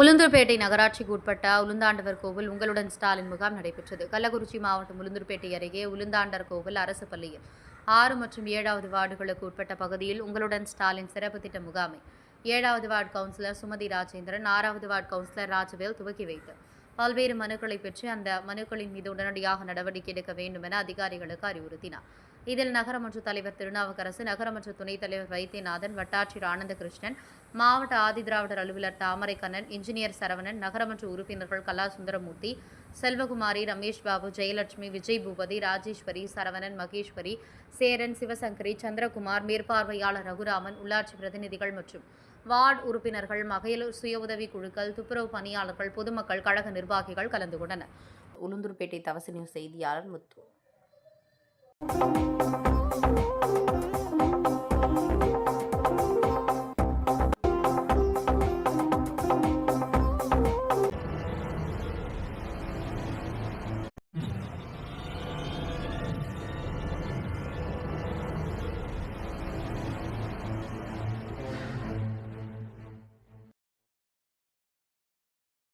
உளுந்தூர்பேட்டை நகராட்சிக்கு உட்பட்ட உளுந்தாண்டவர் கோவில் உங்களுடன் ஸ்டாலின் முகாம் நடைபெற்றது. கள்ளக்குறிச்சி மாவட்டம் உளுந்தூர்பேட்டை அருகே உளுந்தாண்டர் கோவில் அரசு பள்ளியில் 6 மற்றும் 7வது வார்டுகளுக்கு உட்பட்ட பகுதியில் உங்களுடன் ஸ்டாலின் சிறப்பு திட்ட முகாமை 7வது வார்டு கவுன்சிலர் சுமதி ராஜேந்திரன், 6வது வார்டு கவுன்சிலர் ராஜவேல் துவக்கி வைத்து பல்வேறு மனுக்களை பெற்று அந்த மனுக்களின் மீது உடனடியாக நடவடிக்கை எடுக்க வேண்டும் என அதிகாரிகளுக்கு அறிவுறுத்தினார். இதில் நகரமன்ற தலைவர் திருநாவுக்கரசு, நகரமன்ற துணைத் தலைவர் வைத்தியநாதன், வட்டாட்சியர் ஆனந்தகிருஷ்ணன், மாவட்ட ஆதிதிராவிடர் அலுவலர் தாமரைக்கண்ணன், இன்ஜினியர் சரவணன், நகரமன்ற உறுப்பினர்கள் கலா சுந்தரமூர்த்தி, செல்வகுமாரி, ரமேஷ் பாபு, ஜெயலட்சுமி, விஜய் பூபதி, ராஜேஸ்வரி, சரவணன், மகேஸ்வரி, சேரன், சிவசங்கரி, சந்திரகுமார், மேற்பார்வையாளர் ரகுராமன், உள்ளாட்சி பிரதிநிதிகள் மற்றும் வார்டு உறுப்பினர்கள், மகளிர் சுய உதவி குழுக்கள், துப்புரவு பணியாளர்கள், பொதுமக்கள், கழக நிர்வாகிகள் கலந்து கொண்டனர். உளுந்தூர்பேட்டை தவசி நியூஸ் செய்தியாளர் முத்து.